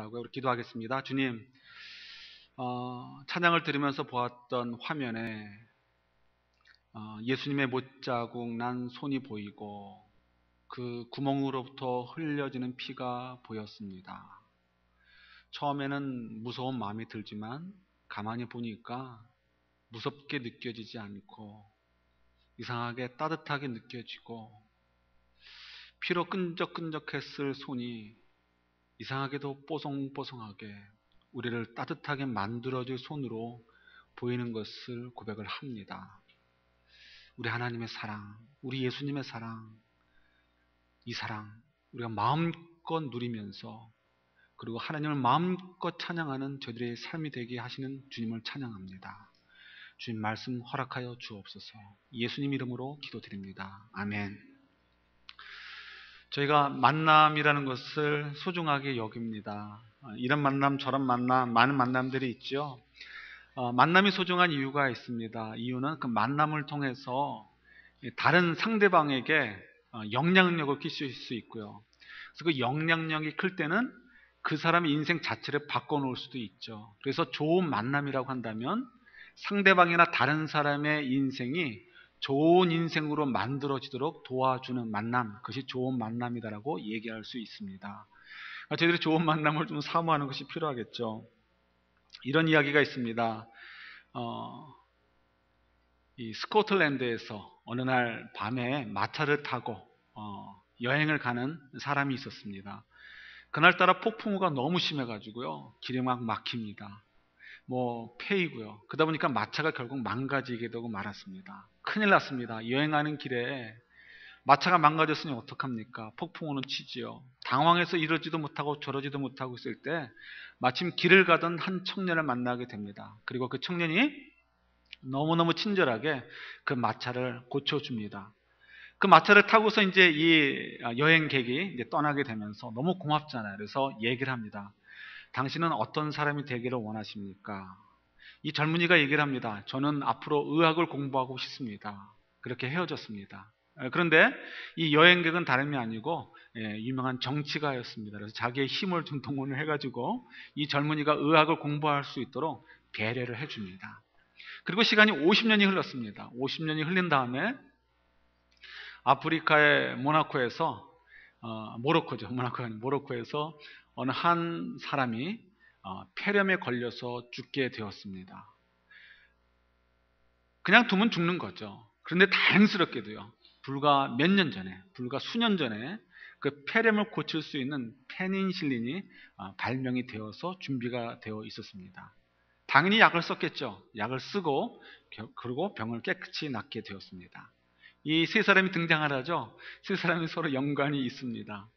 하고요. 우리 기도하겠습니다. 주님, 찬양을 들으면서 보았던 화면에 예수님의 못자국 난 손이 보이고 그 구멍으로부터 흘려지는 피가 보였습니다. 처음에는 무서운 마음이 들지만 가만히 보니까 무섭게 느껴지지 않고 이상하게 따뜻하게 느껴지고 피로 끈적끈적했을 손이 이상하게도 뽀송뽀송하게 우리를 따뜻하게 만들어줄 손으로 보이는 것을 고백을 합니다. 우리 하나님의 사랑, 우리 예수님의 사랑, 이 사랑 우리가 마음껏 누리면서 그리고 하나님을 마음껏 찬양하는 저들의 삶이 되게 하시는 주님을 찬양합니다. 주님 말씀 허락하여 주옵소서. 예수님 이름으로 기도드립니다. 아멘. 저희가 만남이라는 것을 소중하게 여깁니다. 이런 만남 저런 만남 많은 만남들이 있죠. 만남이 소중한 이유가 있습니다. 이유는 그 만남을 통해서 다른 상대방에게 영향력을 끼칠 수 있고요. 그래서 그 영향력이 클 때는 그 사람의 인생 자체를 바꿔놓을 수도 있죠. 그래서 좋은 만남이라고 한다면 상대방이나 다른 사람의 인생이 좋은 인생으로 만들어지도록 도와주는 만남, 그것이 좋은 만남이다라고 얘기할 수 있습니다. 저희들이 좋은 만남을 좀 사모하는 것이 필요하겠죠. 이런 이야기가 있습니다. 이 스코틀랜드에서 어느 날 밤에 마차를 타고 여행을 가는 사람이 있었습니다. 그날따라 폭풍우가 너무 심해가지고요, 길이 막 막힙니다. 폐이고요. 그러다 보니까 마차가 결국 망가지게 되고 말았습니다. 큰일 났습니다. 여행하는 길에 마차가 망가졌으니 어떡합니까? 폭풍우는 치지요. 당황해서 이러지도 못하고 저러지도 못하고 있을 때 마침 길을 가던 한 청년을 만나게 됩니다. 그리고 그 청년이 너무너무 친절하게 그 마차를 고쳐줍니다. 그 마차를 타고서 이제 이 여행객이 이제 떠나게 되면서 너무 고맙잖아요. 그래서 얘기를 합니다. 당신은 어떤 사람이 되기를 원하십니까? 이 젊은이가 얘기를 합니다. 저는 앞으로 의학을 공부하고 싶습니다. 그렇게 헤어졌습니다. 그런데 이 여행객은 다름이 아니고 유명한 정치가였습니다. 그래서 자기의 힘을 좀 동원을 해가지고 이 젊은이가 의학을 공부할 수 있도록 배려를 해줍니다. 그리고 시간이 50년이 흘렀습니다. 50년이 흘린 다음에 아프리카의 모로코에서 어느 한 사람이 폐렴에 걸려서 죽게 되었습니다. 그냥 두면 죽는 거죠. 그런데 다행스럽게도요, 불과 수년 전에 그 폐렴을 고칠 수 있는 페니실린이 발명이 되어서 준비가 되어 있었습니다. 당연히 약을 썼겠죠. 약을 쓰고 그리고 병을 깨끗이 낫게 되었습니다. 이 세 사람이 등장하죠. 세 사람이 서로 연관이 있습니다.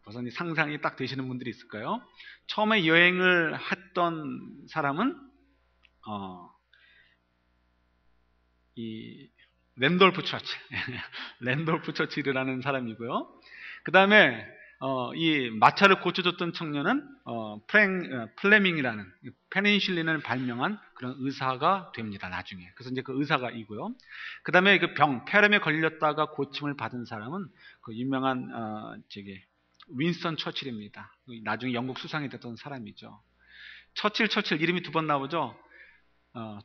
우선 상상이 딱 되시는 분들이 있을까요? 처음에 여행을 했던 사람은 이 랜돌프 처칠이라는 사람이고요. 그 다음에 이 마차를 고쳐줬던 청년은 플레밍이라는 페니실린을 발명한 그런 의사가 됩니다. 나중에. 그래서 이제 그 의사가 이고요. 그 다음에 그 폐렴에 걸렸다가 고침을 받은 사람은 그 유명한 윈스턴 처칠입니다. 나중에 영국 수상이 됐던 사람이죠. 처칠 이름이 두 번 나오죠.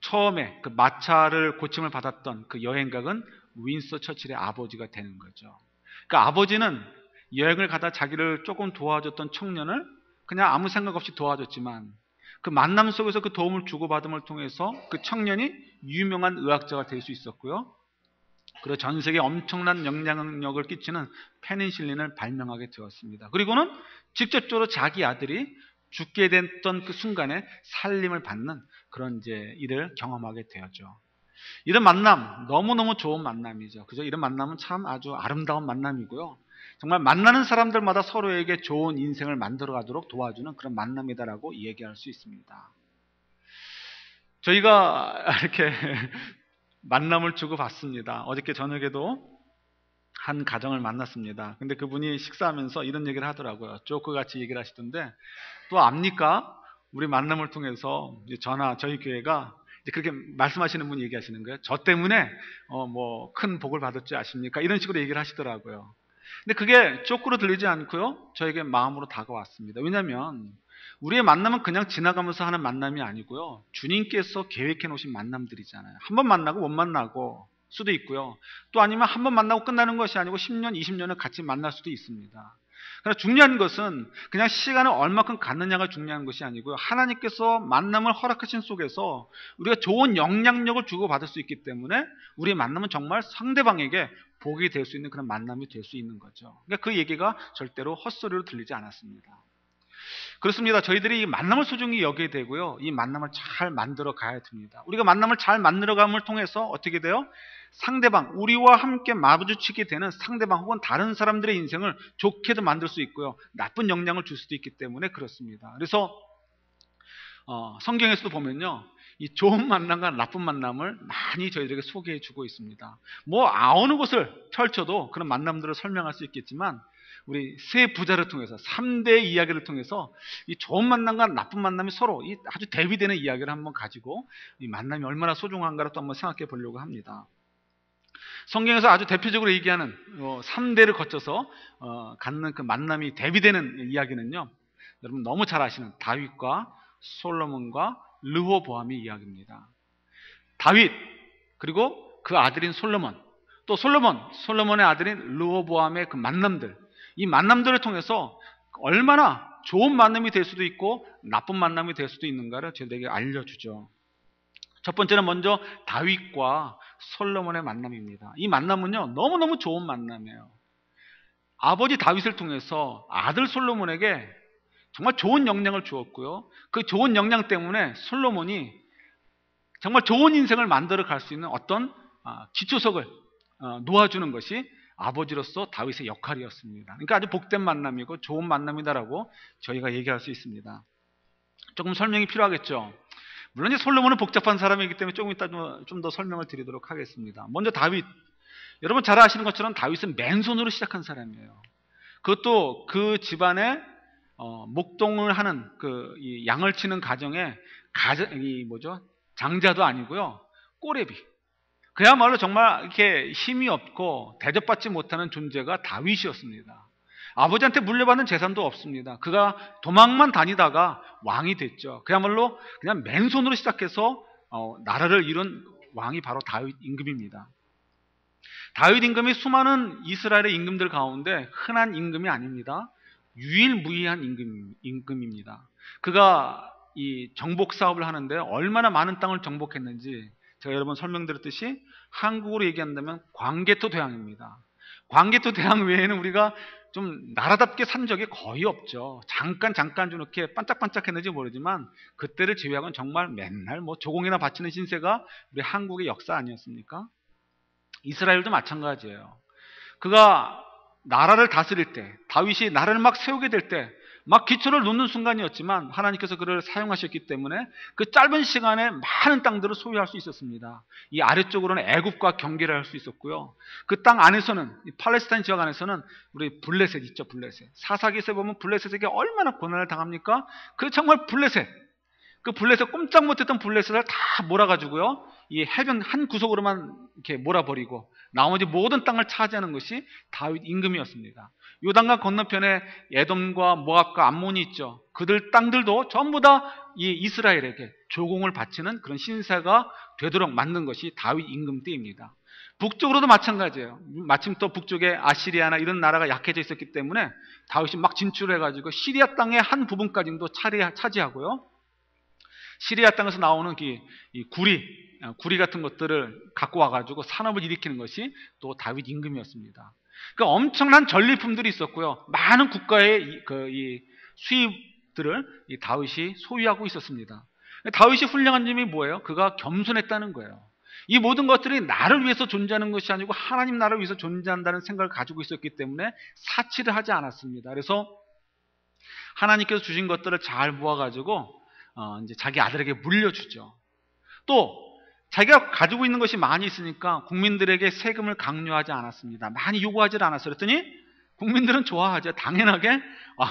처음에 그 마차를 고침을 받았던 그 여행객은 윈스턴 처칠의 아버지가 되는 거죠. 그러니까 아버지는 여행을 가다 자기를 조금 도와줬던 청년을 그냥 아무 생각 없이 도와줬지만 그 만남 속에서 그 도움을 주고받음을 통해서 그 청년이 유명한 의학자가 될 수 있었고요. 그리고 전 세계에 엄청난 영향력을 끼치는 페니실린을 발명하게 되었습니다. 그리고는 직접적으로 자기 아들이 죽게 됐던 그 순간에 살림을 받는 그런 일을 경험하게 되었죠. 이런 만남, 너무너무 좋은 만남이죠. 그죠? 이런 만남은 참 아주 아름다운 만남이고요. 정말 만나는 사람들마다 서로에게 좋은 인생을 만들어 가도록 도와주는 그런 만남이다라고 얘기할 수 있습니다. 저희가 이렇게 만남을 주고받습니다. 어저께 저녁에도 한 가정을 만났습니다. 근데 그분이 식사하면서 이런 얘기를 하더라고요. 조크같이 얘기를 하시던데, 또 압니까? 우리 만남을 통해서 저희 교회가 그렇게 말씀하시는 분이 얘기하시는 거예요. 저 때문에 큰 복을 받았지 아십니까? 이런 식으로 얘기를 하시더라고요. 근데 그게 쪼꾸로 들리지 않고요, 저에게 마음으로 다가왔습니다. 왜냐하면 우리의 만남은 그냥 지나가면서 하는 만남이 아니고요. 주님께서 계획해 놓으신 만남들이잖아요. 한 번 만나고 못 만나고 수도 있고요. 또 아니면 한 번 만나고 끝나는 것이 아니고 10년, 20년을 같이 만날 수도 있습니다. 그러나 중요한 것은 그냥 시간을 얼마큼 갖느냐가 중요한 것이 아니고요. 하나님께서 만남을 허락하신 속에서 우리가 좋은 영향력을 주고받을 수 있기 때문에 우리의 만남은 정말 상대방에게 복이 될 수 있는 그런 만남이 될 수 있는 거죠. 그러니까 그 얘기가 절대로 헛소리로 들리지 않았습니다. 그렇습니다. 저희들이 이 만남을 소중히 여겨야 되고요. 이 만남을 잘 만들어 가야 됩니다. 우리가 만남을 잘 만들어 감을 통해서 어떻게 돼요? 상대방, 우리와 함께 마주치게 되는 상대방 혹은 다른 사람들의 인생을 좋게도 만들 수 있고요. 나쁜 영향을 줄 수도 있기 때문에 그렇습니다. 그래서 성경에서도 보면요. 이 좋은 만남과 나쁜 만남을 많이 저희들에게 소개해 주고 있습니다. 뭐 어느 곳을 펼쳐도 그런 만남들을 설명할 수 있겠지만 우리 세 부자를 통해서 3대의 이야기를 통해서 이 좋은 만남과 나쁜 만남이 서로 아주 대비되는 이야기를 한번 가지고 이 만남이 얼마나 소중한가를 또 한번 생각해 보려고 합니다. 성경에서 아주 대표적으로 얘기하는 3대를 거쳐서 갖는 그 만남이 대비되는 이야기는요. 여러분 너무 잘 아시는 다윗과 솔로몬과 르호보암의 이야기입니다. 다윗 그리고 그 아들인 솔로몬 또 솔로몬의 아들인 르호보암의 그 만남들 이 만남들을 통해서 얼마나 좋은 만남이 될 수도 있고 나쁜 만남이 될 수도 있는가를 저희에게 알려주죠. 첫 번째는 먼저 다윗과 솔로몬의 만남입니다. 이 만남은요 너무너무 좋은 만남이에요. 아버지 다윗을 통해서 아들 솔로몬에게 정말 좋은 영향을 주었고요. 그 좋은 영향 때문에 솔로몬이 정말 좋은 인생을 만들어 갈 수 있는 어떤 기초석을 놓아주는 것이 아버지로서 다윗의 역할이었습니다. 그러니까 아주 복된 만남이고 좋은 만남이다라고 저희가 얘기할 수 있습니다. 조금 설명이 필요하겠죠. 물론 이제 솔로몬은 복잡한 사람이기 때문에 조금 이따 좀 더 설명을 드리도록 하겠습니다. 먼저 다윗. 여러분 잘 아시는 것처럼 다윗은 맨손으로 시작한 사람이에요. 그것도 그 집안에 목동을 하는 이 양을 치는 가정에 장자도 아니고요. 꼬레비. 그야말로 정말 이렇게 힘이 없고 대접받지 못하는 존재가 다윗이었습니다. 아버지한테 물려받는 재산도 없습니다. 그가 도망만 다니다가 왕이 됐죠. 그야말로 그냥 맨손으로 시작해서 나라를 이룬 왕이 바로 다윗 임금입니다. 다윗 임금이 수많은 이스라엘의 임금들 가운데 흔한 임금이 아닙니다. 유일무이한 임금입니다. 그가 이 정복 사업을 하는데 얼마나 많은 땅을 정복했는지 제가 여러 번 설명드렸듯이 한국으로 얘기한다면 광개토 대왕입니다. 광개토 대왕 외에는 우리가 좀 나라답게 산 적이 거의 없죠. 잠깐 좀 이렇게 반짝반짝했는지 모르지만 그때를 제외하고는 정말 맨날 조공이나 바치는 신세가 우리 한국의 역사 아니었습니까? 이스라엘도 마찬가지예요. 그가 나라를 다스릴 때, 다윗이 나라를 막 세우게 될 때, 막 기초를 놓는 순간이었지만 하나님께서 그를 사용하셨기 때문에 그 짧은 시간에 많은 땅들을 소유할 수 있었습니다. 이 아래쪽으로는 애굽과 경계를 할 수 있었고요. 그 땅 안에서는 이 팔레스타인 지역 안에서는 우리 블레셋 있죠, 블레셋. 사사기에서 보면 블레셋에게 얼마나 고난을 당합니까? 그 정말 블레셋. 그 블레셋 꼼짝 못했던 블레셋을 다 몰아가지고요. 이 해변 한 구석으로만 이렇게 몰아버리고 나머지 모든 땅을 차지하는 것이 다윗 임금이었습니다. 요단강 건너편에 에돔과 모압과 암몬이 있죠. 그들 땅들도 전부 다 이 이스라엘에게 조공을 바치는 그런 신세가 되도록 만든 것이 다윗 임금 때입니다. 북쪽으로도 마찬가지예요. 마침 또 북쪽에 아시리아나 이런 나라가 약해져 있었기 때문에 다윗이 막 진출해가지고 시리아 땅의 한 부분까지도 차지하고요. 시리아 땅에서 나오는 이 구리 같은 것들을 갖고 와가지고 산업을 일으키는 것이 또 다윗 임금이었습니다. 그러니까 엄청난 전리품들이 있었고요. 많은 국가의 이 수입들을 이 다윗이 소유하고 있었습니다. 다윗이 훌륭한 점이 뭐예요? 그가 겸손했다는 거예요. 이 모든 것들이 나를 위해서 존재하는 것이 아니고 하나님 나라를 위해서 존재한다는 생각을 가지고 있었기 때문에 사치를 하지 않았습니다. 그래서 하나님께서 주신 것들을 잘 모아가지고 이제 자기 아들에게 물려주죠. 또 자기가 가지고 있는 것이 많이 있으니까 국민들에게 세금을 강요하지 않았습니다. 많이 요구하지 않았어요. 그랬더니 국민들은 좋아하죠. 당연하게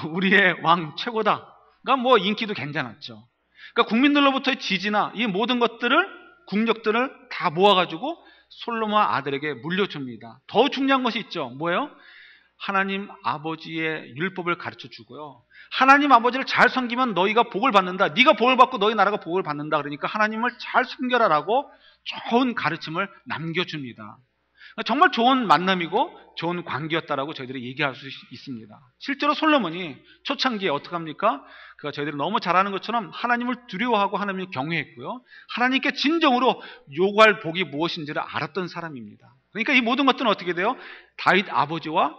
우리의 왕 최고다. 그러니까 인기도 괜찮았죠. 그러니까 국민들로부터의 지지나 이 모든 것들을 국력들을 다 모아가지고 솔로몬 아들에게 물려줍니다. 더 중요한 것이 있죠. 뭐예요? 하나님 아버지의 율법을 가르쳐 주고요. 하나님 아버지를 잘 섬기면 너희가 복을 받는다. 네가 복을 받고 너희 나라가 복을 받는다. 그러니까 하나님을 잘 섬겨라라고 좋은 가르침을 남겨줍니다. 정말 좋은 만남이고 좋은 관계였다라고 저희들이 얘기할 수 있습니다. 실제로 솔로몬이 초창기에 어떻게 합니까? 그가 저희들이 너무 잘 아는 것처럼 하나님을 두려워하고 하나님을 경외했고요. 하나님께 진정으로 요구할 복이 무엇인지를 알았던 사람입니다. 그러니까 이 모든 것들은 어떻게 돼요? 다윗 아버지와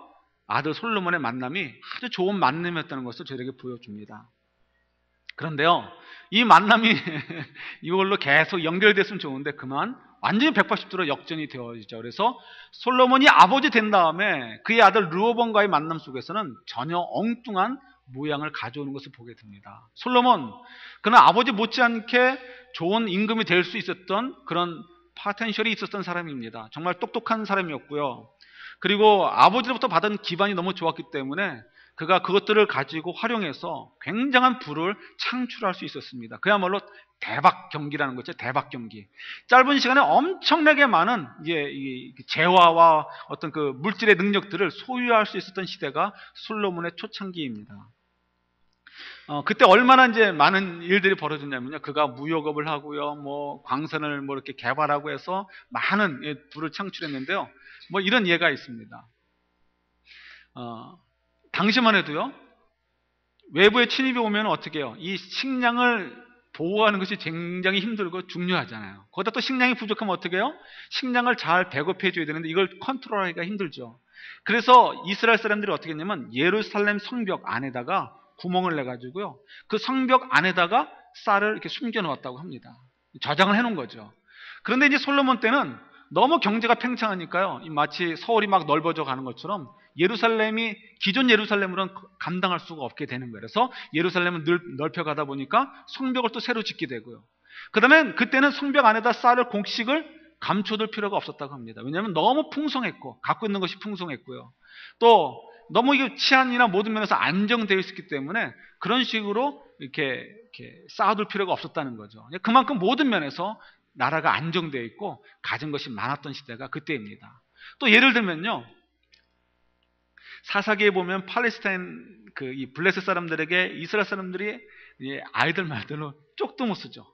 아들 솔로몬의 만남이 아주 좋은 만남이었다는 것을 저희에게 보여줍니다. 그런데요, 이 만남이 이걸로 계속 연결됐으면 좋은데 그만 완전히 180도로 역전이 되어지죠. 그래서 솔로몬이 아버지 된 다음에 그의 아들 르호보암과의 만남 속에서는 전혀 엉뚱한 모양을 가져오는 것을 보게 됩니다. 솔로몬, 그는 아버지 못지않게 좋은 임금이 될 수 있었던 그런 파텐셜이 있었던 사람입니다. 정말 똑똑한 사람이었고요. 그리고 아버지로부터 받은 기반이 너무 좋았기 때문에 그가 그것들을 가지고 활용해서 굉장한 부를 창출할 수 있었습니다. 그야말로 대박 경기라는 거죠. 대박 경기. 짧은 시간에 엄청나게 많은 이 재화와 어떤 그 물질의 능력들을 소유할 수 있었던 시대가 솔로몬의 초창기입니다. 그때 얼마나 이제 많은 일들이 벌어졌냐면요. 그가 무역업을 하고요, 뭐 광산을 뭐 이렇게 개발하고 해서 많은 부를 창출했는데요. 뭐 이런 예가 있습니다. 당시만 해도요, 외부의 침입이 오면 어떻게 해요? 이 식량을 보호하는 것이 굉장히 힘들고 중요하잖아요. 거기다 또 식량이 부족하면 어떻게 해요? 식량을 잘 배급해 줘야 되는데 이걸 컨트롤하기가 힘들죠. 그래서 이스라엘 사람들이 어떻게 했냐면 예루살렘 성벽 안에다가 구멍을 내가지고요, 그 성벽 안에다가 쌀을 이렇게 숨겨 놓았다고 합니다. 저장을 해 놓은 거죠. 그런데 이제 솔로몬 때는 너무 경제가 팽창하니까요, 마치 서울이 막 넓어져 가는 것처럼 예루살렘이 기존 예루살렘으로는 감당할 수가 없게 되는 거예요. 그래서 예루살렘은 넓혀가다 보니까 성벽을 또 새로 짓게 되고요. 그 다음에 그때는 성벽 안에다 쌀을 곡식을 감춰둘 필요가 없었다고 합니다. 왜냐하면 너무 풍성했고 갖고 있는 것이 풍성했고요. 또 너무 이게 치안이나 모든 면에서 안정되어 있었기 때문에 그런 식으로 이렇게 쌓아둘 필요가 없었다는 거죠. 그만큼 모든 면에서 나라가 안정되어 있고 가진 것이 많았던 시대가 그때입니다. 또 예를 들면요, 사사기에 보면 팔레스타인 이 블레셋 사람들에게 이스라엘 사람들이 아이들 말대로 쪽도 못 쓰죠.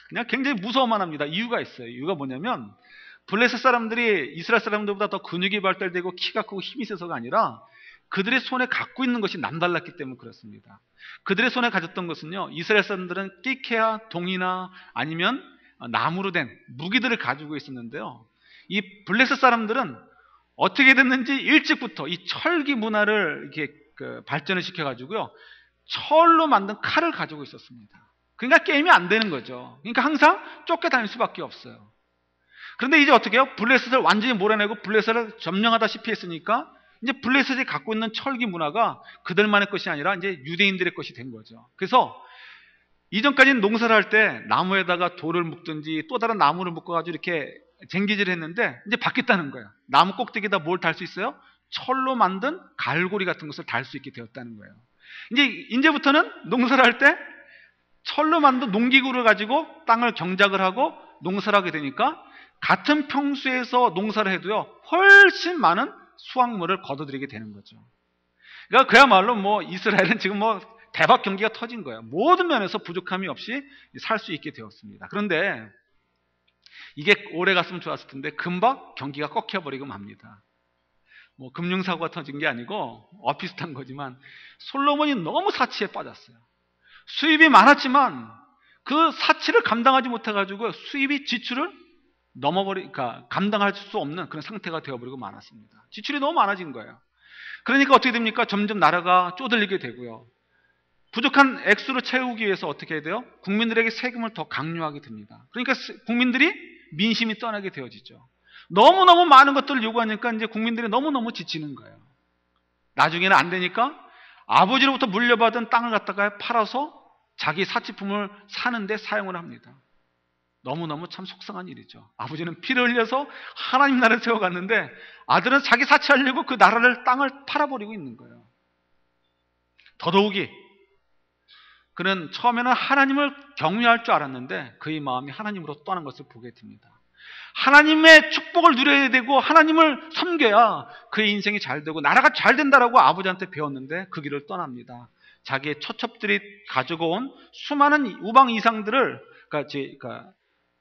그냥 굉장히 무서워만 합니다. 이유가 있어요. 이유가 뭐냐면 블레셋 사람들이 이스라엘 사람들보다 더 근육이 발달되고 키가 크고 힘이 세서가 아니라 그들의 손에 갖고 있는 것이 남달랐기 때문에 그렇습니다. 그들의 손에 가졌던 것은요, 이스라엘 사람들은 끼케야 동이나 아니면 나무로 된 무기들을 가지고 있었는데요, 이 블레셋 사람들은 어떻게 됐는지 일찍부터 이 철기 문화를 이렇게 발전을 시켜가지고요, 철로 만든 칼을 가지고 있었습니다. 그러니까 게임이 안 되는 거죠. 그러니까 항상 쫓겨다닐 수밖에 없어요. 그런데 이제 어떻게 해요? 블레셋을 완전히 몰아내고 블레셋을 점령하다시피 했으니까 이제 블레셋이 갖고 있는 철기 문화가 그들만의 것이 아니라 이제 유대인들의 것이 된 거죠. 그래서 이전까지는 농사를 할 때 나무에다가 돌을 묶든지 또 다른 나무를 묶어가지고 이렇게 쟁기질을 했는데 이제 바뀌었다는 거예요. 나무 꼭대기에다 뭘 달 수 있어요? 철로 만든 갈고리 같은 것을 달 수 있게 되었다는 거예요. 이제부터는 농사를 할 때 철로 만든 농기구를 가지고 땅을 경작을 하고 농사를 하게 되니까 같은 평수에서 농사를 해도요, 훨씬 많은 수확물을 거둬들이게 되는 거죠. 그러니까 그야말로 뭐 이스라엘은 지금 뭐 대박 경기가 터진 거예요. 모든 면에서 부족함이 없이 살 수 있게 되었습니다. 그런데 이게 오래 갔으면 좋았을 텐데 금방 경기가 꺾여버리고 맙니다. 뭐 금융사고가 터진 게 아니고 비슷한 거지만 솔로몬이 너무 사치에 빠졌어요. 수입이 많았지만 그 사치를 감당하지 못해가지고 수입이 지출을 넘어버리니까 감당할 수 없는 그런 상태가 되어버리고 말았습니다. 지출이 너무 많아진 거예요. 그러니까 어떻게 됩니까? 점점 나라가 쪼들리게 되고요. 부족한 액수를 채우기 위해서 어떻게 해야 돼요? 국민들에게 세금을 더 강요하게 됩니다. 그러니까 국민들이 민심이 떠나게 되어지죠. 너무너무 많은 것들을 요구하니까 이제 국민들이 너무너무 지치는 거예요. 나중에는 안 되니까 아버지로부터 물려받은 땅을 갖다가 팔아서 자기 사치품을 사는데 사용을 합니다. 너무너무 참 속상한 일이죠. 아버지는 피를 흘려서 하나님 나라를 세워갔는데 아들은 자기 사치하려고 그 나라를 땅을 팔아버리고 있는 거예요. 더더욱이 그는 처음에는 하나님을 경외할 줄 알았는데 그의 마음이 하나님으로 떠난 것을 보게 됩니다. 하나님의 축복을 누려야 되고 하나님을 섬겨야 그의 인생이 잘 되고 나라가 잘 된다라고 아버지한테 배웠는데 그 길을 떠납니다. 자기의 처첩들이 가지고 온 수많은 우방 이상들을 그러니까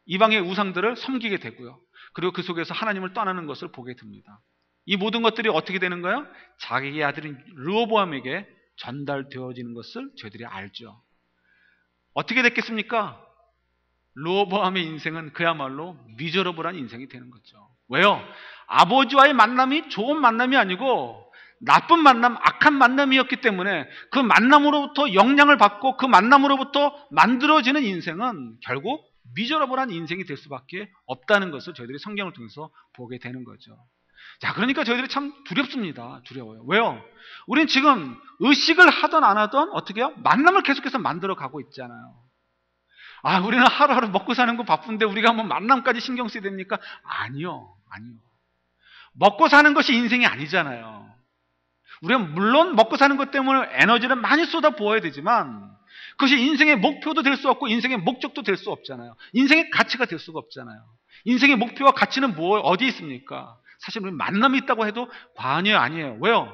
이방의 우상들을 섬기게 되고요. 그리고 그 속에서 하나님을 떠나는 것을 보게 됩니다. 이 모든 것들이 어떻게 되는 거예요? 자기의 아들인 르호보암에게 전달되어지는 것을 저희들이 알죠. 어떻게 됐겠습니까? 르호보암의 인생은 그야말로 미저러블한 인생이 되는 거죠. 왜요? 아버지와의 만남이 좋은 만남이 아니고 나쁜 만남, 악한 만남이었기 때문에 그 만남으로부터 영향을 받고 그 만남으로부터 만들어지는 인생은 결국 미저러블한 인생이 될 수밖에 없다는 것을 저희들이 성경을 통해서 보게 되는 거죠. 자, 그러니까 저희들이 참 두렵습니다. 두려워요. 왜요? 우린 지금 의식을 하든 안 하든 어떻게 해요? 만남을 계속해서 만들어 가고 있잖아요. 아, 우리는 하루하루 먹고 사는 거 바쁜데 우리가 뭐 만남까지 신경 써야 됩니까? 아니요. 먹고 사는 것이 인생이 아니잖아요. 우리가 물론 먹고 사는 것 때문에 에너지를 많이 쏟아 부어야 되지만 그것이 인생의 목표도 될 수 없고 인생의 목적도 될 수 없잖아요. 인생의 가치가 될 수가 없잖아요. 인생의 목표와 가치는 어디에 있습니까? 사실 우리 만남이 있다고 해도 과언이 아니에요. 왜요?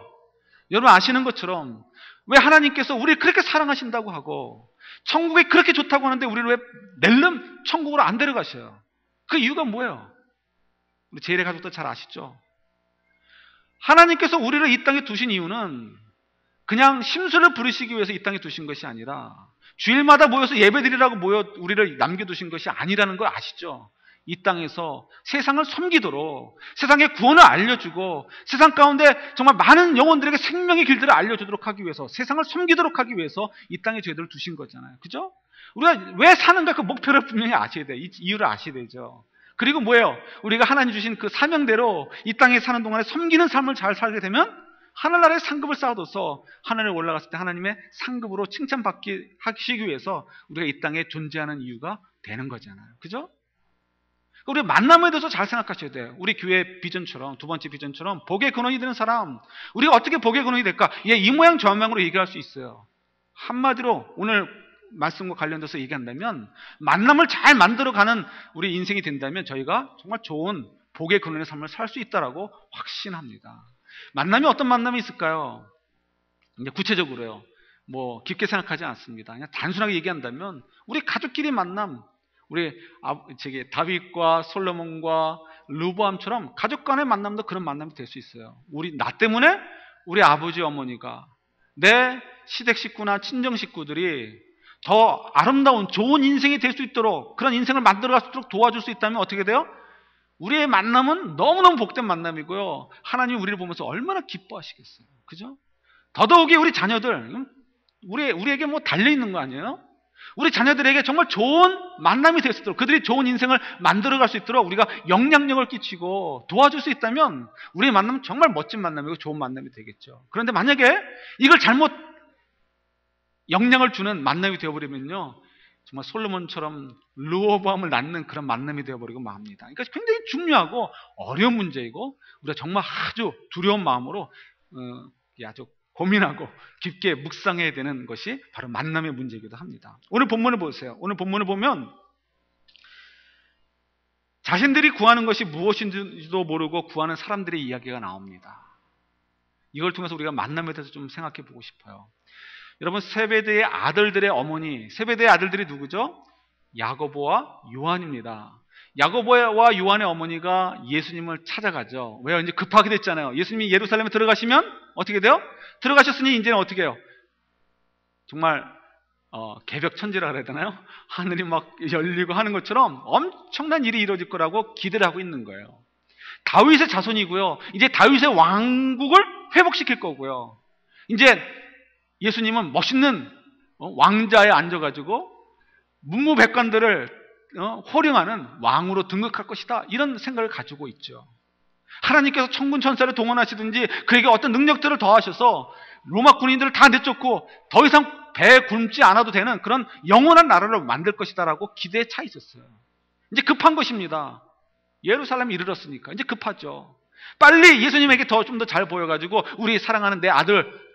여러분 아시는 것처럼 왜 하나님께서 우리를 그렇게 사랑하신다고 하고 천국이 그렇게 좋다고 하는데 우리를 왜 낼름 천국으로 안 데려가셔요? 그 이유가 뭐예요? 우리 제일의 가족도 잘 아시죠? 하나님께서 우리를 이 땅에 두신 이유는 그냥 심술을 부리시기 위해서 이 땅에 두신 것이 아니라 주일마다 모여서 예배드리라고 우리를 남겨두신 것이 아니라는 걸 아시죠? 이 땅에서 세상을 섬기도록 세상의 구원을 알려주고 세상 가운데 정말 많은 영혼들에게 생명의 길들을 알려주도록 하기 위해서 세상을 섬기도록 하기 위해서 이 땅에 저희들을 두신 거잖아요. 그죠? 우리가 왜 사는가 그 목표를 분명히 아셔야 돼요. 이유를 아셔야 되죠. 그리고 뭐예요? 우리가 하나님 주신 그 사명대로 이 땅에 사는 동안에 섬기는 삶을 잘 살게 되면 하늘나라의 상급을 쌓아둬서 하늘에 올라갔을 때 하나님의 상급으로 칭찬받기 하시기 위해서 우리가 이 땅에 존재하는 이유가 되는 거잖아요. 그죠? 우리 만남에 대해서 잘 생각하셔야 돼요. 우리 교회 비전처럼 두 번째 비전처럼 복의 근원이 되는 사람, 우리가 어떻게 복의 근원이 될까? 이 모양 저 모양으로 얘기할 수 있어요. 한마디로 오늘 말씀과 관련돼서 얘기한다면 만남을 잘 만들어가는 우리 인생이 된다면 저희가 정말 좋은 복의 근원의 삶을 살 수 있다라고 확신합니다. 만남이 어떤 만남이 있을까요? 이제 구체적으로요. 뭐 깊게 생각하지 않습니다. 그냥 단순하게 얘기한다면 우리 가족끼리 만남, 우리 다윗과 솔로몬과 르호보암처럼 가족 간의 만남도 그런 만남이 될 수 있어요. 나 때문에 우리 아버지 어머니가 내 시댁 식구나 친정 식구들이 더 아름다운 좋은 인생이 될 수 있도록 그런 인생을 만들어갈 수 있도록 도와줄 수 있다면 어떻게 돼요? 우리의 만남은 너무너무 복된 만남이고요. 하나님이 우리를 보면서 얼마나 기뻐하시겠어요. 그죠? 더더욱이 우리 자녀들, 우리에게 뭐 달려있는 거 아니에요? 우리 자녀들에게 정말 좋은 만남이 될 수 있도록 그들이 좋은 인생을 만들어갈 수 있도록 우리가 영향력을 끼치고 도와줄 수 있다면 우리의 만남은 정말 멋진 만남이고 좋은 만남이 되겠죠. 그런데 만약에 이걸 잘못 영향을 주는 만남이 되어버리면요, 정말 솔로몬처럼 르호보암을 낳는 그런 만남이 되어버리고 맙니다. 그러니까 굉장히 중요하고 어려운 문제이고 우리가 정말 아주 두려운 마음으로 아주 고민하고 깊게 묵상해야 되는 것이 바로 만남의 문제이기도 합니다. 오늘 본문을 보세요. 오늘 본문을 보면 자신들이 구하는 것이 무엇인지도 모르고 구하는 사람들의 이야기가 나옵니다. 이걸 통해서 우리가 만남에 대해서 좀 생각해 보고 싶어요. 여러분, 세베대의 아들들의 어머니, 세베대의 아들들이 누구죠? 야고보와 요한입니다. 야고보와 요한의 어머니가 예수님을 찾아가죠. 왜요? 이제 급하게 됐잖아요. 예수님이 예루살렘에 들어가시면 어떻게 돼요? 들어가셨으니 이제는 어떻게 해요? 정말 개벽천지라 그래야 되나요? 하늘이 막 열리고 하는 것처럼 엄청난 일이 이루어질 거라고 기대를 하고 있는 거예요. 다윗의 자손이고요. 이제 다윗의 왕국을 회복시킬 거고요. 이제 예수님은 멋있는 왕자에 앉아가지고 문무백관들을 호령하는 왕으로 등극할 것이다. 이런 생각을 가지고 있죠. 하나님께서 천군 천사를 동원하시든지 그에게 어떤 능력들을 더하셔서 로마 군인들을 다 내쫓고 더 이상 배에 굶지 않아도 되는 그런 영원한 나라를 만들 것이다라고 기대에 차 있었어요. 이제 급한 것입니다. 예루살렘에 이르렀으니까 이제 급하죠. 빨리 예수님에게 좀 더 잘 보여가지고 우리 사랑하는 내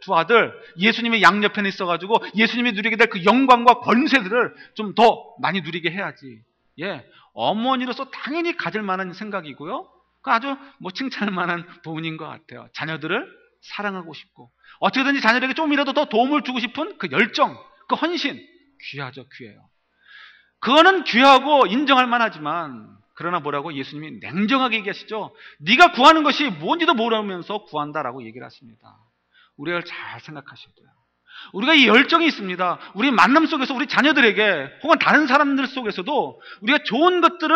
두 아들 예수님의 양옆에 있어가지고 예수님이 누리게 될 그 영광과 권세들을 좀 더 많이 누리게 해야지. 예, 어머니로서 당연히 가질 만한 생각이고요. 그 아주 칭찬할 만한 부분인 것 같아요. 자녀들을 사랑하고 싶고 어떻게든지 자녀에게 좀이라도 더 도움을 주고 싶은 그 열정, 그 헌신, 귀하죠, 귀해요. 그거는 귀하고 인정할 만하지만 그러나 뭐라고 예수님이 냉정하게 얘기하시죠. 네가 구하는 것이 뭔지도 모르면서 구한다라고 얘기를 하십니다. 우리가 잘 생각하셔야 돼요. 우리가 이 열정이 있습니다. 우리 만남 속에서 우리 자녀들에게 혹은 다른 사람들 속에서도 우리가 좋은 것들을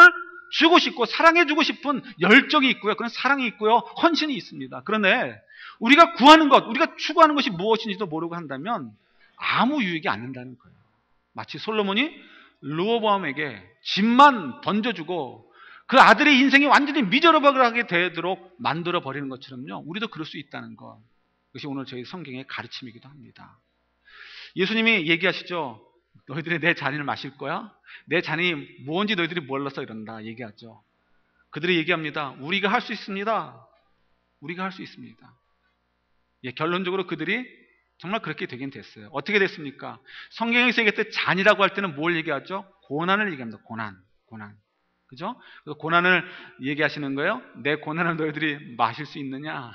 주고 싶고 사랑해주고 싶은 열정이 있고요. 그런 사랑이 있고요. 헌신이 있습니다. 그런데 우리가 구하는 것, 우리가 추구하는 것이 무엇인지도 모르고 한다면 아무 유익이 안 된다는 거예요. 마치 솔로몬이 르호보암에게 집만 던져주고 그 아들의 인생이 완전히 미저러블하게 되도록 만들어버리는 것처럼요. 우리도 그럴 수 있다는 것. 그것이 오늘 저희 성경의 가르침이기도 합니다. 예수님이 얘기하시죠. 너희들이 내 잔을 마실 거야? 내 잔이 뭔지 너희들이 몰라서 이런다 얘기하죠. 그들이 얘기합니다. 우리가 할 수 있습니다. 우리가 할 수 있습니다. 예, 결론적으로 그들이 정말 그렇게 되긴 됐어요. 어떻게 됐습니까? 성경에서 얘기할 때 잔이라고 할 때는 뭘 얘기하죠? 고난을 얘기합니다. 고난. 그죠? 그래서 고난을 얘기하시는 거예요. 내 고난을 너희들이 마실 수 있느냐?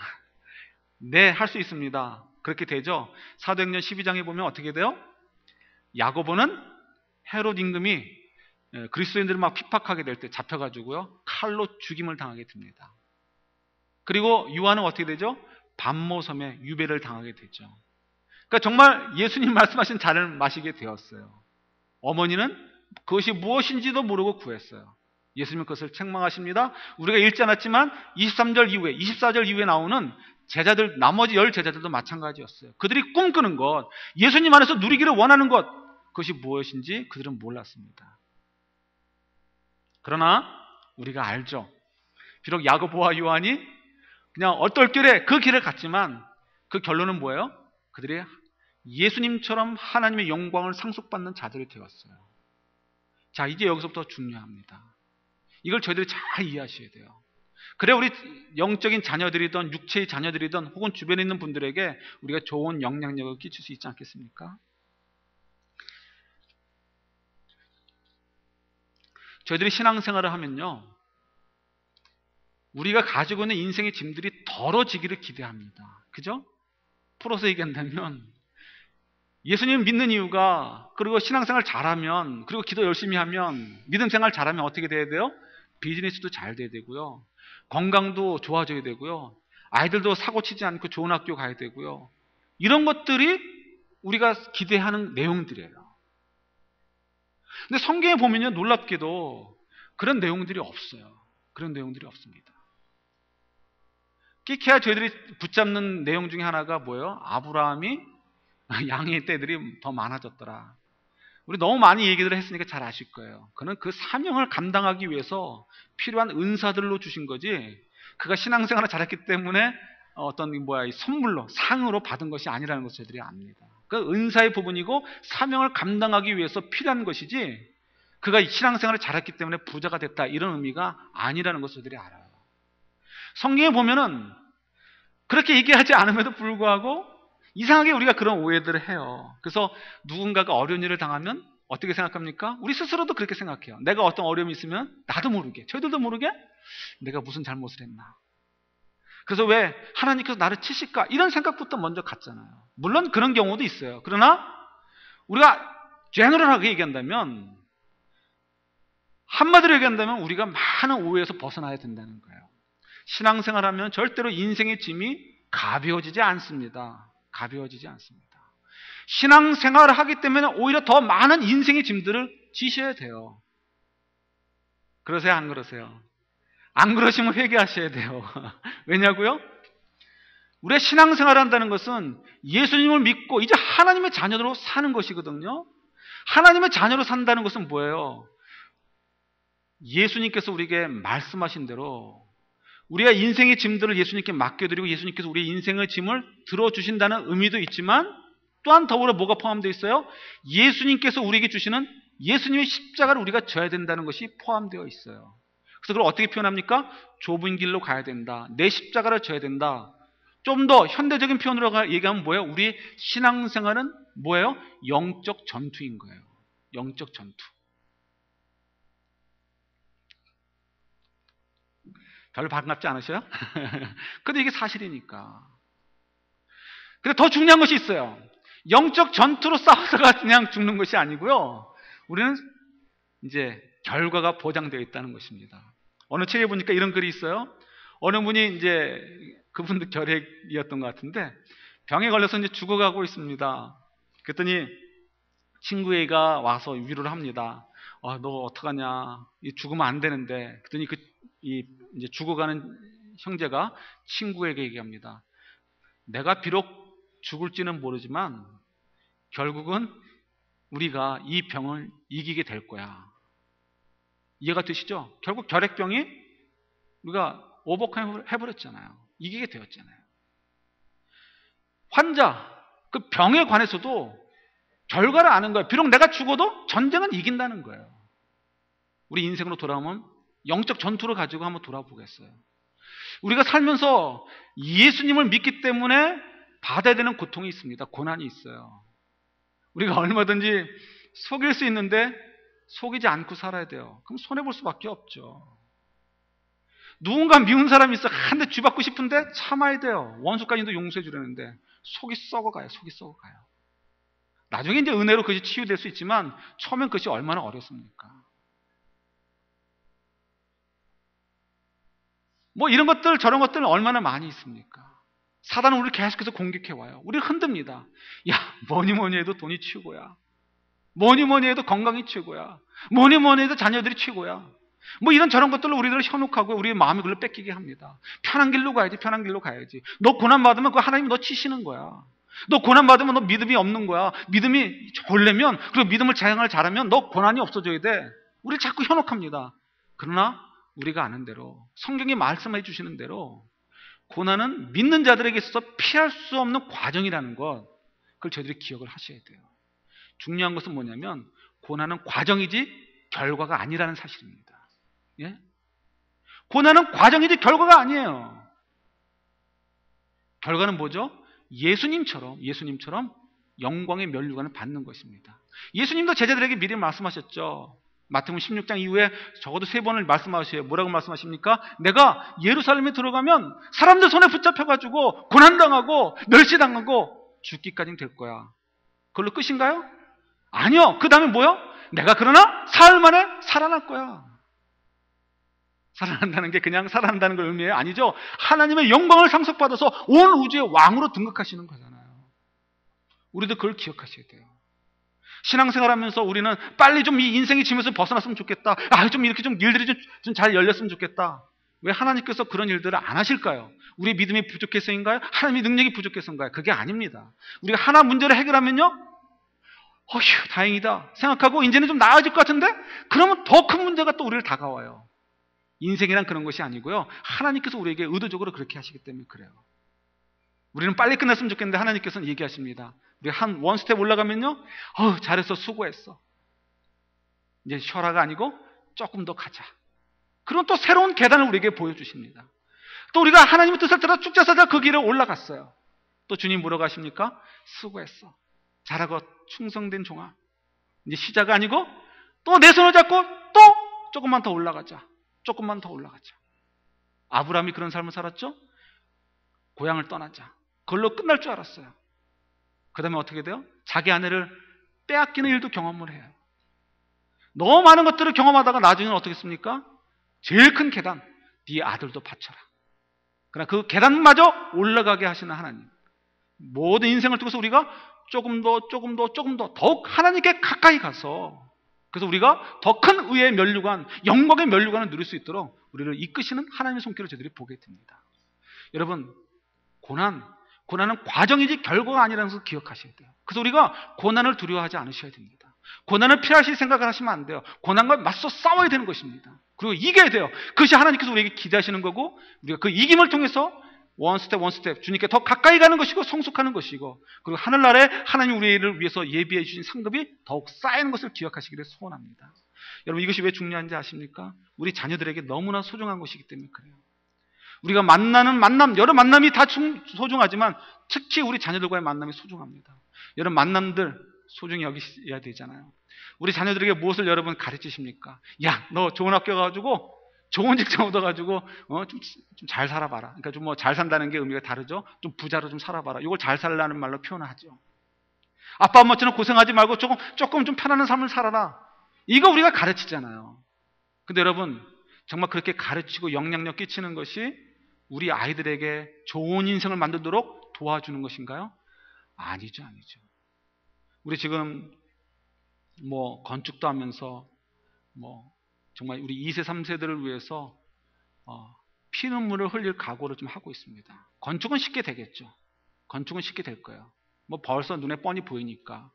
네, 할 수 있습니다. 그렇게 되죠. 사도행전 12장에 보면 어떻게 돼요? 야고보는 헤롯 임금이 그리스도인들을 막 핍박하게 될 때 잡혀가지고요. 칼로 죽임을 당하게 됩니다. 그리고 요한은 어떻게 되죠? 반모섬에 유배를 당하게 되죠. 그러니까 정말 예수님 말씀하신 잔을 마시게 되었어요. 어머니는 그것이 무엇인지도 모르고 구했어요. 예수님은 그것을 책망하십니다. 우리가 읽지 않았지만 23절 이후에 24절 이후에 나오는 제자들, 나머지 10 제자들도 마찬가지였어요. 그들이 꿈꾸는 것, 예수님 안에서 누리기를 원하는 것, 그것이 무엇인지 그들은 몰랐습니다. 그러나 우리가 알죠. 비록 야고보와 요한이 그냥 얼떨결에 그 길을 갔지만 그 결론은 뭐예요? 그들이 예수님처럼 하나님의 영광을 상속받는 자들이 되었어요. 자, 이제 여기서부터 중요합니다. 이걸 저희들이 잘 이해하셔야 돼요. 그래 우리 영적인 자녀들이든 육체의 자녀들이든 혹은 주변에 있는 분들에게 우리가 좋은 영향력을 끼칠 수 있지 않겠습니까? 저희들이 신앙생활을 하면요, 우리가 가지고 있는 인생의 짐들이 덜어지기를 기대합니다. 그죠? 풀어서 얘기한다면 예수님 믿는 이유가, 그리고 신앙생활 잘하면, 그리고 기도 열심히 하면, 믿음생활 잘하면 어떻게 돼야 돼요? 비즈니스도 잘 돼야 되고요, 건강도 좋아져야 되고요, 아이들도 사고치지 않고 좋은 학교 가야 되고요. 이런 것들이 우리가 기대하는 내용들이에요. 근데 성경에 보면요, 놀랍게도 그런 내용들이 없어요. 그런 내용들이 없습니다. 끼케야 저희들이 붙잡는 내용 중에 하나가 뭐예요? 아브라함이 양의 떼들이 더 많아졌더라. 우리 너무 많이 얘기를 했으니까 잘 아실 거예요. 그는 그 사명을 감당하기 위해서 필요한 은사들로 주신 거지, 그가 신앙생활을 잘했기 때문에 어떤 선물로, 상으로 받은 것이 아니라는 것을 저희들이 압니다. 그 은사의 부분이고 사명을 감당하기 위해서 필요한 것이지, 그가 신앙생활을 잘했기 때문에 부자가 됐다, 이런 의미가 아니라는 것을 저희들이 알아요. 성경에 보면은 그렇게 얘기하지 않음에도 불구하고 이상하게 우리가 그런 오해들을 해요. 그래서 누군가가 어려운 일을 당하면 어떻게 생각합니까? 우리 스스로도 그렇게 생각해요. 내가 어떤 어려움이 있으면 나도 모르게, 저희들도 모르게 내가 무슨 잘못을 했나, 그래서 왜 하나님께서 나를 치실까, 이런 생각부터 먼저 갖잖아요. 물론 그런 경우도 있어요. 그러나 우리가 제너럴하게 얘기한다면, 한마디로 얘기한다면 우리가 많은 오해에서 벗어나야 된다는 거예요. 신앙생활하면 절대로 인생의 짐이 가벼워지지 않습니다. 가벼워지지 않습니다. 신앙생활을 하기 때문에 오히려 더 많은 인생의 짐들을 지셔야 돼요. 그러세요? 안 그러세요? 안 그러시면 회개하셔야 돼요. 왜냐고요? 우리가 신앙생활을 한다는 것은 예수님을 믿고 이제 하나님의 자녀로 사는 것이거든요. 하나님의 자녀로 산다는 것은 뭐예요? 예수님께서 우리에게 말씀하신 대로 우리가 인생의 짐들을 예수님께 맡겨드리고 예수님께서 우리의 인생의 짐을 들어주신다는 의미도 있지만, 또한 더불어 뭐가 포함되어 있어요? 예수님께서 우리에게 주시는 예수님의 십자가를 우리가 져야 된다는 것이 포함되어 있어요. 그래서 그걸 어떻게 표현합니까? 좁은 길로 가야 된다, 내 십자가를 져야 된다. 좀 더 현대적인 표현으로 얘기하면 뭐예요? 우리 신앙생활은 뭐예요? 영적 전투인 거예요. 영적 전투. 별로 반갑지 않으셔요? 근데 이게 사실이니까. 근데 더 중요한 것이 있어요. 영적 전투로 싸워서가 그냥 죽는 것이 아니고요. 우리는 이제 결과가 보장되어 있다는 것입니다. 어느 책에 보니까 이런 글이 있어요. 어느 분이 이제 그분도 결핵이었던 것 같은데 병에 걸려서 이제 죽어가고 있습니다. 그랬더니 친구애가 와서 위로를 합니다. 너 어떡하냐? 죽으면 안 되는데. 그랬더니 이제 죽어가는 형제가 친구에게 얘기합니다. 내가 비록 죽을지는 모르지만 결국은 우리가 이 병을 이기게 될 거야. 이해가 되시죠? 결국 결핵병이 우리가 오버컴 해버렸잖아요. 이기게 되었잖아요. 환자, 그 병에 관해서도 결과를 아는 거예요. 비록 내가 죽어도 전쟁은 이긴다는 거예요. 우리 인생으로 돌아오면 영적 전투를 가지고 한번 돌아보겠어요. 우리가 살면서 예수님을 믿기 때문에 받아야 되는 고통이 있습니다. 고난이 있어요. 우리가 얼마든지 속일 수 있는데 속이지 않고 살아야 돼요. 그럼 손해볼 수밖에 없죠. 누군가 미운 사람이 있어. 한 대 쥐받고 싶은데 참아야 돼요. 원수까지도 용서해 주려는데 속이 썩어가요. 속이 썩어가요. 나중에 이제 은혜로 그것이 치유될 수 있지만 처음엔 그것이 얼마나 어렵습니까? 뭐 이런 것들 저런 것들은 얼마나 많이 있습니까? 사단은 우리를 계속해서 공격해와요. 우리를 흔듭니다. 야, 뭐니 해도 돈이 최고야. 뭐니 해도 건강이 최고야. 뭐니 해도 자녀들이 최고야. 뭐 이런 저런 것들로 우리들을 현혹하고 우리의 마음이 그걸로 뺏기게 합니다. 편한 길로 가야지. 편한 길로 가야지. 너 고난받으면 그 하나님이 너 치시는 거야. 너 고난받으면 너 믿음이 없는 거야. 믿음이 좋으려면 그리고 믿음을 자양을 잘하면 너 고난이 없어져야 돼. 우리를 자꾸 현혹합니다. 그러나 우리가 아는 대로 성경이 말씀해 주시는 대로 고난은 믿는 자들에게 있어서 피할 수 없는 과정이라는 것, 그걸 저희들이 기억을 하셔야 돼요. 중요한 것은 뭐냐면 고난은 과정이지 결과가 아니라는 사실입니다. 예? 고난은 과정이지 결과가 아니에요. 결과는 뭐죠? 예수님처럼 영광의 면류관을 받는 것입니다. 예수님도 제자들에게 미리 말씀하셨죠. 마태복음 16장 이후에 적어도 3번을 말씀하셔요. 뭐라고 말씀하십니까? 내가 예루살렘에 들어가면 사람들 손에 붙잡혀가지고 고난당하고 멸시당하고 죽기까지 될 거야. 그걸로 끝인가요? 아니요. 그 다음에 뭐요? 내가 그러나 사흘 만에 살아날 거야. 살아난다는 게 그냥 살아난다는 걸 의미해요? 아니죠. 하나님의 영광을 상속받아서 온 우주의 왕으로 등극하시는 거잖아요. 우리도 그걸 기억하셔야 돼요. 신앙생활하면서 우리는 빨리 좀 이 인생의 짐에서 벗어났으면 좋겠다. 좀 이렇게 좀 일들이 좀 잘 열렸으면 좋겠다. 왜 하나님께서 그런 일들을 안 하실까요? 우리의 믿음이 부족해서인가요? 하나님의 능력이 부족해서인가요? 그게 아닙니다. 우리가 하나 문제를 해결하면요, 어휴 다행이다 생각하고 이제는 좀 나아질 것 같은데 그러면 더 큰 문제가 또 우리를 다가와요. 인생이란 그런 것이 아니고요. 하나님께서 우리에게 의도적으로 그렇게 하시기 때문에 그래요. 우리는 빨리 끝났으면 좋겠는데 하나님께서는 얘기하십니다. 우리 원 스텝 올라가면요, 잘했어, 수고했어. 이제 쉬어라가 아니고 조금 더 가자. 그런 또 새로운 계단을 우리에게 보여주십니다. 또 우리가 하나님의 뜻을 따라 쭉자사자 그 길에 올라갔어요. 또 주님 뭐라고 하십니까? 수고했어. 잘하고 충성된 종아. 이제 시작이 아니고 또 내 손을 잡고 또 조금만 더 올라가자. 조금만 더 올라가자. 아브라함이 그런 삶을 살았죠? 고향을 떠나자. 그걸로 끝날 줄 알았어요. 그 다음에 어떻게 돼요? 자기 아내를 빼앗기는 일도 경험을 해요. 너무 많은 것들을 경험하다가 나중에는 어떻게 했습니까? 제일 큰 계단, 네 아들도 바쳐라. 그러나 그 계단마저 올라가게 하시는 하나님. 모든 인생을 통해서 우리가 조금 더 더욱 하나님께 가까이 가서, 그래서 우리가 더 큰 의의 면류관, 영광의 면류관을 누릴 수 있도록 우리를 이끄시는 하나님의 손길을 저희들이 보게 됩니다. 여러분, 고난은 과정이지 결과가 아니라는 것을 기억하셔야 돼요. 그래서 우리가 고난을 두려워하지 않으셔야 됩니다. 고난을 피하실 생각을 하시면 안 돼요. 고난과 맞서 싸워야 되는 것입니다. 그리고 이겨야 돼요. 그것이 하나님께서 우리에게 기대하시는 거고, 우리가 그 이김을 통해서 원 스텝 주님께 더 가까이 가는 것이고 성숙하는 것이고, 그리고 하늘나라에 하나님 우리를 위해서 예비해 주신 상급이 더욱 쌓이는 것을 기억하시기를 소원합니다. 여러분, 이것이 왜 중요한지 아십니까? 우리 자녀들에게 너무나 소중한 것이기 때문에 그래요. 우리가 만나는 만남, 여러 만남이 다 소중하지만 특히 우리 자녀들과의 만남이 소중합니다. 여러 만남들 소중히 여기셔야 되잖아요. 우리 자녀들에게 무엇을 여러분 가르치십니까? 야, 너 좋은 학교 가가지고 좋은 직장 얻어가지고 좀 잘 살아봐라. 그러니까 좀 뭐 잘 산다는 게 의미가 다르죠. 좀 부자로 좀 살아봐라. 이걸 잘 살라는 말로 표현하죠. 아빠 엄마처럼 고생하지 말고 조금 좀 편안한 삶을 살아라. 이거 우리가 가르치잖아요. 근데 여러분, 정말 그렇게 가르치고 영향력 끼치는 것이 우리 아이들에게 좋은 인생을 만들도록 도와주는 것인가요? 아니죠. 우리 지금 뭐 건축도 하면서 뭐 정말 우리 2세, 3세들을 위해서 피눈물을 흘릴 각오를 좀 하고 있습니다. 건축은 쉽게 되겠죠. 건축은 쉽게 될 거예요. 뭐 벌써 눈에 뻔히 보이니까.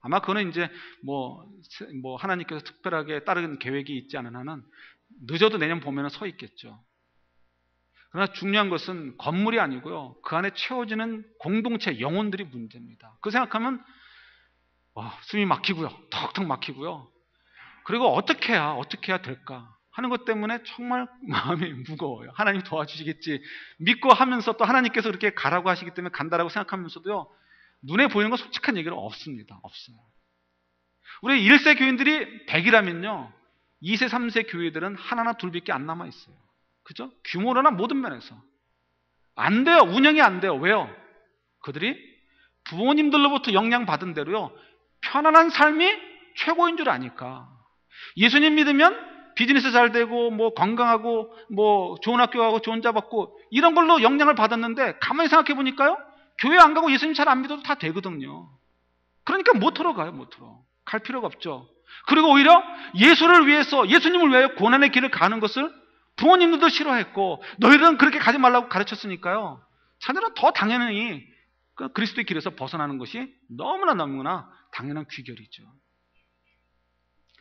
아마 그거는 이제 뭐 하나님께서 특별하게 다른 계획이 있지 않은 한은 늦어도 내년 봄에는 서 있겠죠. 그러나 중요한 것은 건물이 아니고요. 그 안에 채워지는 공동체, 영혼들이 문제입니다. 그 생각하면 숨이 막히고요. 턱턱 막히고요. 그리고 어떻게 해야 될까 하는 것 때문에 정말 마음이 무거워요. 하나님 도와주시겠지 믿고 하면서 또 하나님께서 그렇게 가라고 하시기 때문에 간다라고 생각하면서도요. 눈에 보이는 건 솔직한 얘기는 없습니다. 없어요. 우리 1세 교인들이 100이라면요. 2세, 3세 교회들은 하나나 둘밖에 안 남아 있어요. 그죠? 규모로나 모든 면에서. 안 돼요. 운영이 안 돼요. 왜요? 그들이 부모님들로부터 영향받은 대로요. 편안한 삶이 최고인 줄 아니까. 예수님 믿으면 비즈니스 잘 되고 뭐 건강하고 뭐 좋은 학교 가고 좋은 자 받고 이런 걸로 영향을 받았는데 가만히 생각해 보니까요. 교회 안 가고 예수님 잘 안 믿어도 다 되거든요. 그러니까 모터로 가요. 모터로. 갈 필요가 없죠. 그리고 오히려 예수를 위해서 예수님을 위하여 고난의 길을 가는 것을 부모님들도 싫어했고 너희들은 그렇게 가지 말라고 가르쳤으니까요. 자녀는 더 당연히 그리스도의 길에서 벗어나는 것이 너무나 당연한 귀결이죠.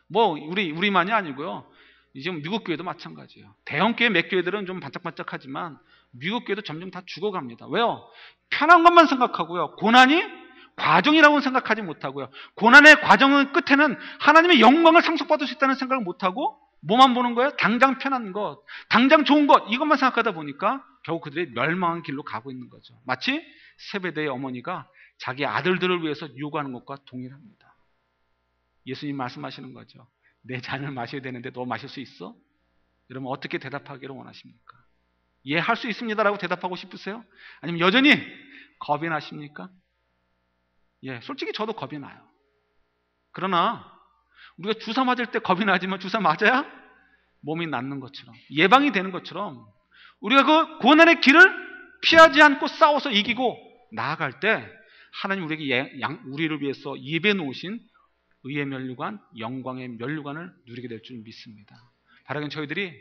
뭐 우리만이 아니고요. 지금 미국 교회도 마찬가지예요. 대형 교회 몇 교회들은 좀 반짝반짝하지만 미국 교회도 점점 다 죽어갑니다. 왜요? 편한 것만 생각하고요. 고난이 과정이라고 생각하지 못하고요. 고난의 과정은 끝에는 하나님의 영광을 상속받을 수 있다는 생각을 못하고 뭐만 보는 거예요? 당장 편한 것, 당장 좋은 것 이것만 생각하다 보니까 결국 그들이 멸망한 길로 가고 있는 거죠. 마치 세베대의 어머니가 자기 아들들을 위해서 요구하는 것과 동일합니다. 예수님 말씀하시는 거죠. 내 잔을 마셔야 되는데 너 마실 수 있어? 여러분 어떻게 대답하기를 원하십니까? 예, 할 수 있습니다라고 대답하고 싶으세요? 아니면 여전히 겁이 나십니까? 예, 솔직히 저도 겁이 나요. 그러나 우리가 주사 맞을 때 겁이 나지만 주사 맞아야 몸이 낫는 것처럼 예방이 되는 것처럼 우리가 그 고난의 길을 피하지 않고 싸워서 이기고 나아갈 때 하나님 우리를 위해서 예배해 놓으신 의의 면류관, 영광의 면류관을 누리게 될 줄 믿습니다. 바라긴 저희들이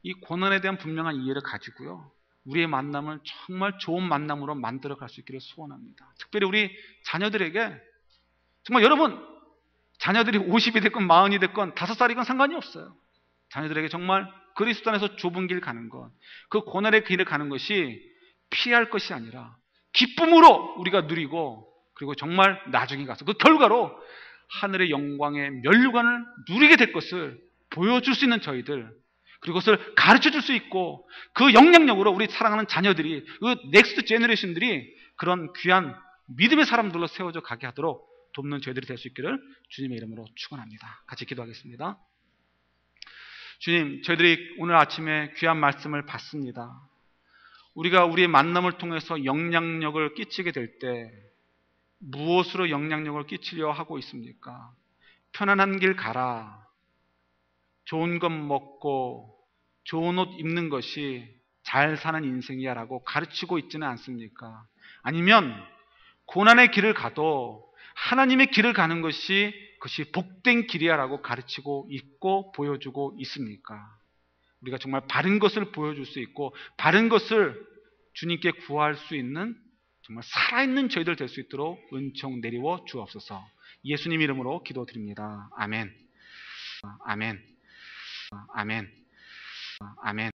이 고난에 대한 분명한 이해를 가지고요. 우리의 만남을 정말 좋은 만남으로 만들어 갈 수 있기를 소원합니다. 특별히 우리 자녀들에게 정말 여러분 자녀들이 50이 됐건 40이 됐건 5살이건 상관이 없어요. 자녀들에게 정말 그리스도 안에서 좁은 길 가는 것, 그 고난의 길을 가는 것이 피할 것이 아니라 기쁨으로 우리가 누리고 그리고 정말 나중에 가서 그 결과로 하늘의 영광의 면류관을 누리게 될 것을 보여줄 수 있는 저희들, 그리고 그것을 가르쳐 줄 수 있고 그 영향력으로 우리 사랑하는 자녀들이 그 넥스트 제너레이션들이 그런 귀한 믿음의 사람들로 세워져 가게 하도록 돕는 저희들이 될 수 있기를 주님의 이름으로 축원합니다. 같이 기도하겠습니다. 주님, 저희들이 오늘 아침에 귀한 말씀을 받습니다. 우리가 우리의 만남을 통해서 영향력을 끼치게 될 때 무엇으로 영향력을 끼치려 하고 있습니까? 편안한 길 가라. 좋은 것 먹고 좋은 옷 입는 것이 잘 사는 인생이야 라고 가르치고 있지는 않습니까? 아니면 고난의 길을 가도 하나님의 길을 가는 것이 그것이 복된 길이야 라고 가르치고 있고 보여주고 있습니까? 우리가 정말 바른 것을 보여줄 수 있고 바른 것을 주님께 구할 수 있는 정말 살아있는 저희들 될 수 있도록 은총 내리워 주옵소서. 예수님 이름으로 기도드립니다. 아멘. 아멘. 아멘. 아멘.